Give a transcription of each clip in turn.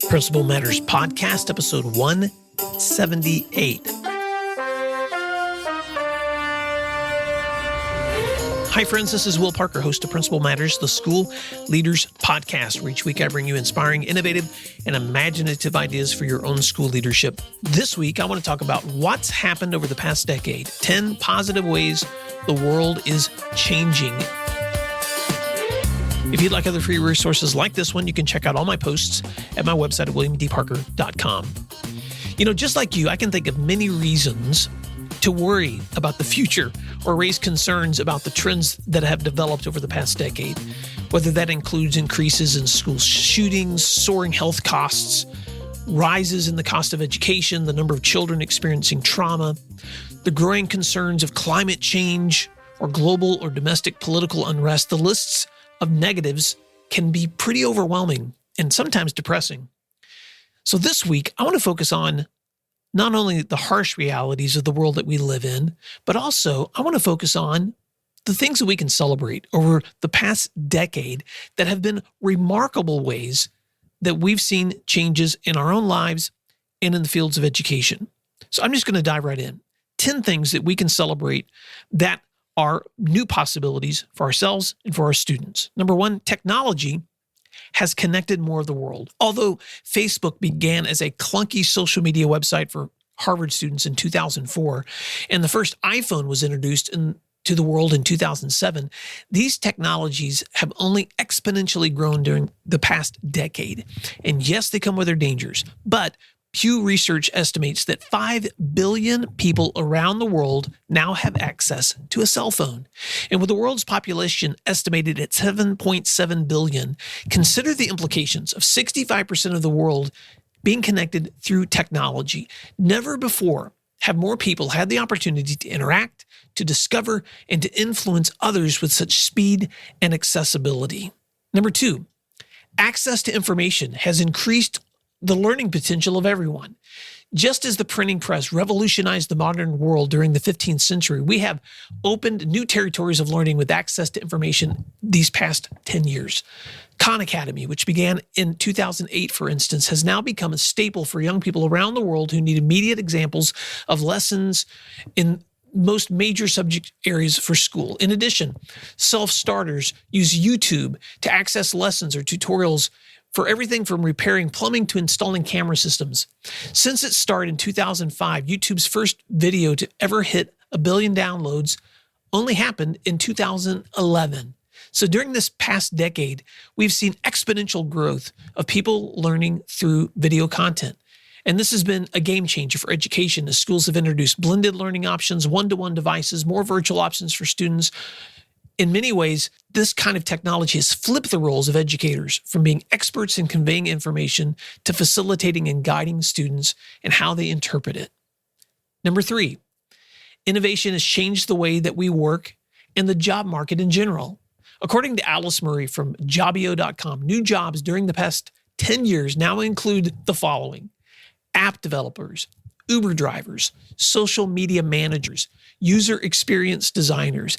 Principal Matters Podcast, episode 178. Hi, friends. This is Will Parker, host of Principal Matters, the School Leaders Podcast, where each week I bring you inspiring, innovative, and imaginative ideas for your own school leadership. This week, I want to talk about what's happened over the past decade, 10 positive ways the world is changing. If you'd like other free resources like this one, you can check out all my posts at my website at williamdparker.com. You know, just like you, I can think of many reasons to worry about the future or raise concerns about the trends that have developed over the past decade, whether that includes increases in school shootings, soaring health costs, rises in the cost of education, the number of children experiencing trauma, the growing concerns of climate change, or global or domestic political unrest. The lists of negatives can be pretty overwhelming and sometimes depressing. So this week, I want to focus on not only the harsh realities of the world that we live in, but also I want to focus on the things that we can celebrate over the past decade that have been remarkable ways that we've seen changes in our own lives and in the fields of education. So I'm just going to dive right in. 10 things that we can celebrate that are new possibilities for ourselves and for our students. Number one, technology has connected more of the world. Although Facebook began as a clunky social media website for Harvard students in 2004, and the first iPhone was introduced to the world in 2007, these technologies have only exponentially grown during the past decade. And yes, they come with their dangers, but Pew Research estimates that 5 billion people around the world now have access to a cell phone. And with the world's population estimated at 7.7 billion, consider the implications of 65% of the world being connected through technology. Never before have more people had the opportunity to interact, to discover, and to influence others with such speed and accessibility. Number two, access to information has increased the learning potential of everyone. Just as the printing press revolutionized the modern world during the 15th century, we have opened new territories of learning with access to information these past 10 years. Khan Academy, which began in 2008, for instance, has now become a staple for young people around the world who need immediate examples of lessons in most major subject areas for school. In addition, self-starters use YouTube to access lessons or tutorials for everything from repairing plumbing to installing camera systems. Since its start in 2005, YouTube's first video to ever hit 1 billion downloads only happened in 2011. So during this past decade, we've seen exponential growth of people learning through video content. And this has been a game changer for education as schools have introduced blended learning options, one-to-one devices, more virtual options for students. In many ways, this kind of technology has flipped the roles of educators from being experts in conveying information to facilitating and guiding students in how they interpret it. Number three, innovation has changed the way that we work and the job market in general. According to Alice Murray from Jobio.com, new jobs during the past 10 years now include the following: app developers, Uber drivers, social media managers, user experience designers,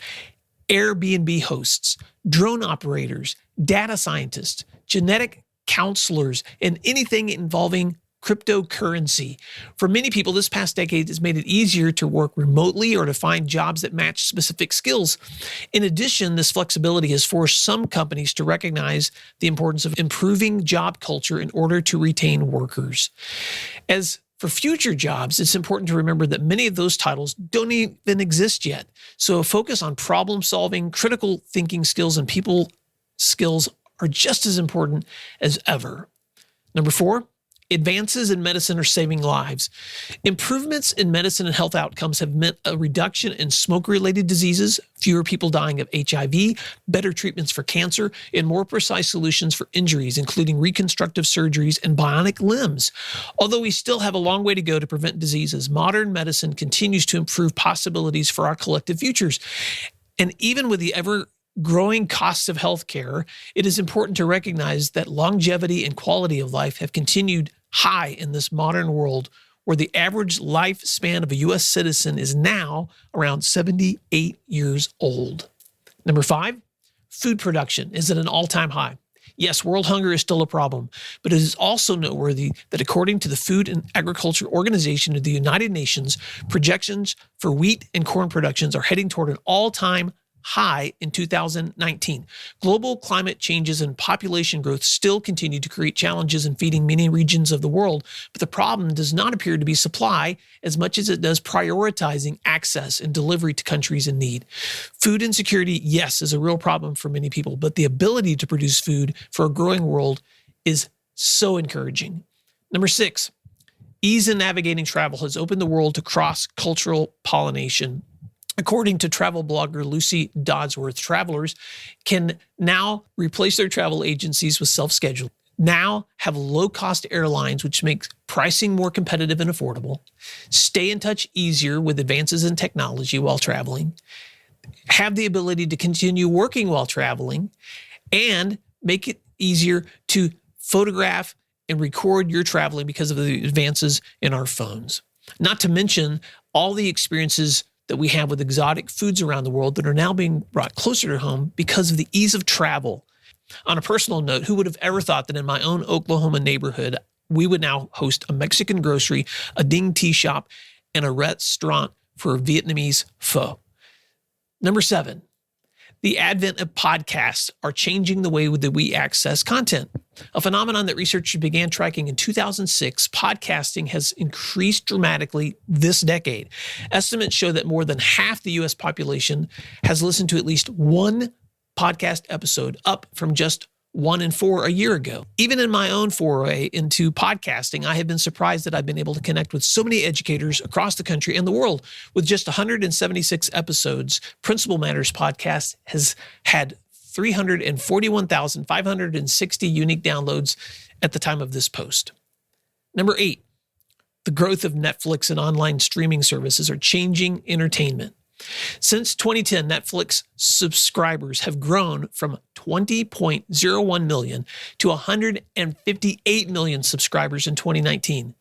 Airbnb hosts, drone operators, data scientists, genetic counselors, and anything involving cryptocurrency. For many people, this past decade has made it easier to work remotely or to find jobs that match specific skills. In addition, this flexibility has forced some companies to recognize the importance of improving job culture in order to retain workers. As for future jobs, it's important to remember that many of those titles don't even exist yet. So a focus on problem solving, critical thinking skills, and people skills are just as important as ever. Number four, advances in medicine are saving lives. Improvements in medicine and health outcomes have meant a reduction in smoke-related diseases, fewer people dying of HIV, better treatments for cancer, and more precise solutions for injuries, including reconstructive surgeries and bionic limbs. Although we still have a long way to go to prevent diseases, modern medicine continues to improve possibilities for our collective futures. And even with the ever-growing costs of healthcare, it is important to recognize that longevity and quality of life have continued high in this modern world, where the average lifespan of a U.S. citizen is now around 78 years old. Number five, food production is at an all-time high. Yes, world hunger is still a problem, but it is also noteworthy that according to the Food and Agriculture Organization of the United Nations, projections for wheat and corn productions are heading toward an all-time high in 2019. Global climate changes and population growth still continue to create challenges in feeding many regions of the world, but the problem does not appear to be supply as much as it does prioritizing access and delivery to countries in need. Food insecurity, yes, is a real problem for many people, but the ability to produce food for a growing world is so encouraging. Number 6, ease in navigating travel has opened the world to cross-cultural pollination. According to travel blogger Lucy Dodsworth, travelers can now replace their travel agencies with self-schedule, now have low-cost airlines, which makes pricing more competitive and affordable, stay in touch easier with advances in technology while traveling, have the ability to continue working while traveling, and make it easier to photograph and record your traveling because of the advances in our phones. Not to mention all the experiences that we have with exotic foods around the world that are now being brought closer to home because of the ease of travel. On a personal note, who would have ever thought that in my own Oklahoma neighborhood, we would now host a Mexican grocery, a ding tea shop, and a restaurant for Vietnamese pho? Number 7, the advent of podcasts are changing the way that we access content. A phenomenon that researchers began tracking in 2006, podcasting has increased dramatically this decade. Estimates show that more than half the U.S. population has listened to at least one podcast episode, up from just 1 in 4 a year ago. Even in my own foray into podcasting, I have been surprised that I've been able to connect with so many educators across the country and the world. With just 176 episodes, Principal Matters podcast has had 341,560 unique downloads at the time of this post. Number 8, the growth of Netflix and online streaming services are changing entertainment. Since 2010, Netflix subscribers have grown from 20.01 million to 158 million subscribers in 2019.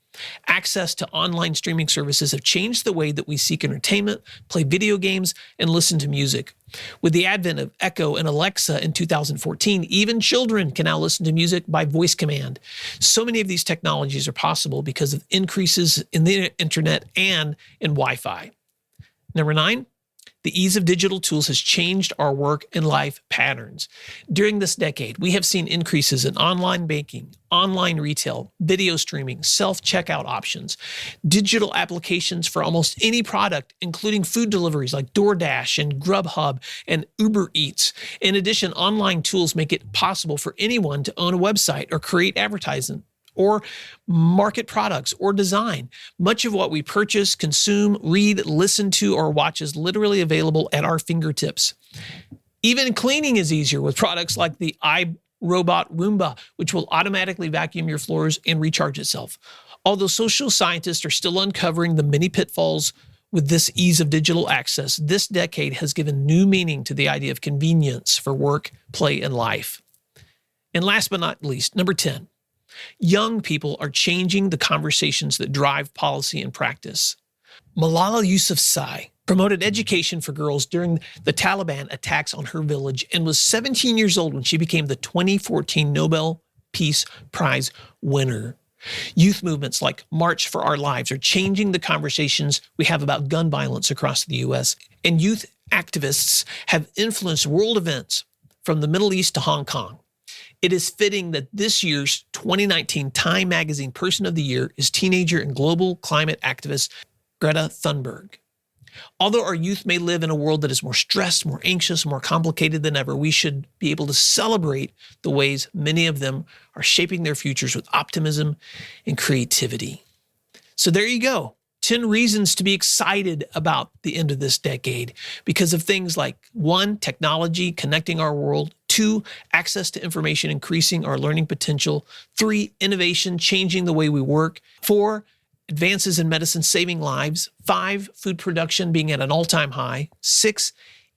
Access to online streaming services have changed the way that we seek entertainment, play video games, and listen to music. With the advent of Echo and Alexa in 2014, even children can now listen to music by voice command. So many of these technologies are possible because of increases in the internet and in Wi-Fi. Number 9, the ease of digital tools has changed our work and life patterns. During this decade, we have seen increases in online banking, online retail, video streaming, self-checkout options, digital applications for almost any product, including food deliveries like DoorDash and Grubhub and Uber Eats. In addition, online tools make it possible for anyone to own a website or create advertising or market products or design. Much of what we purchase, consume, read, listen to, or watch is literally available at our fingertips. Even cleaning is easier with products like the iRobot Roomba, which will automatically vacuum your floors and recharge itself. Although social scientists are still uncovering the many pitfalls with this ease of digital access, this decade has given new meaning to the idea of convenience for work, play, and life. And last but not least, number 10, young people are changing the conversations that drive policy and practice. Malala Yousafzai promoted education for girls during the Taliban attacks on her village and was 17 years old when she became the 2014 Nobel Peace Prize winner. Youth movements like March for Our Lives are changing the conversations we have about gun violence across the U.S., and youth activists have influenced world events from the Middle East to Hong Kong. It is fitting that this year's 2019 Time Magazine Person of the Year is teenager and global climate activist Greta Thunberg. Although our youth may live in a world that is more stressed, more anxious, more complicated than ever, we should be able to celebrate the ways many of them are shaping their futures with optimism and creativity. So there you go. 10 reasons to be excited about the end of this decade because of things like 1, technology connecting our world, 2, access to information increasing our learning potential, 3, innovation changing the way we work, 4, advances in medicine saving lives, 5, food production being at an all-time high, 6,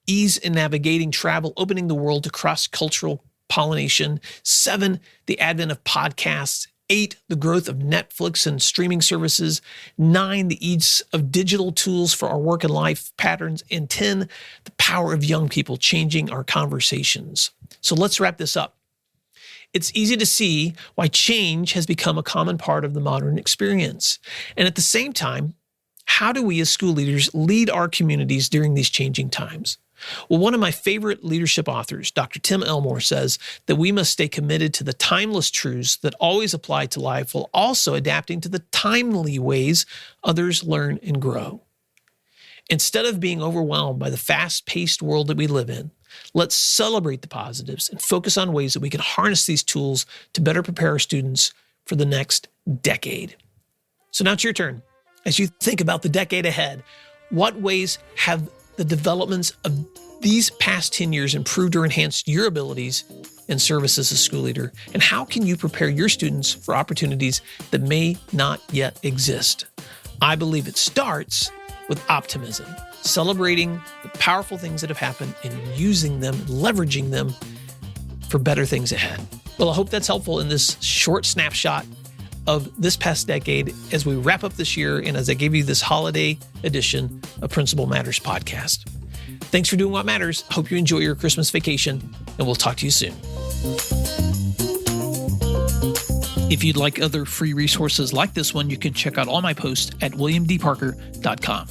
ease in navigating travel, opening the world to cross-cultural pollination, 7, the advent of podcasts, 8, the growth of Netflix and streaming services, 9, the ease of digital tools for our work and life patterns, and 10, the power of young people changing our conversations. So let's wrap this up. It's easy to see why change has become a common part of the modern experience. And at the same time, how do we as school leaders lead our communities during these changing times? Well, one of my favorite leadership authors, Dr. Tim Elmore, says that we must stay committed to the timeless truths that always apply to life while also adapting to the timely ways others learn and grow. Instead of being overwhelmed by the fast-paced world that we live in, let's celebrate the positives and focus on ways that we can harness these tools to better prepare our students for the next decade. So now it's your turn. As you think about the decade ahead, what ways have the developments of these past 10 years improved or enhanced your abilities and service as a school leader? And how can you prepare your students for opportunities that may not yet exist? I believe it starts with optimism, celebrating the powerful things that have happened and using them, leveraging them for better things ahead. Well, I hope that's helpful in this short snapshot of this past decade as we wrap up this year and as I gave you this holiday edition of Principal Matters podcast. Thanks for doing what matters. Hope you enjoy your Christmas vacation, and we'll talk to you soon. If you'd like other free resources like this one, you can check out all my posts at williamdparker.com.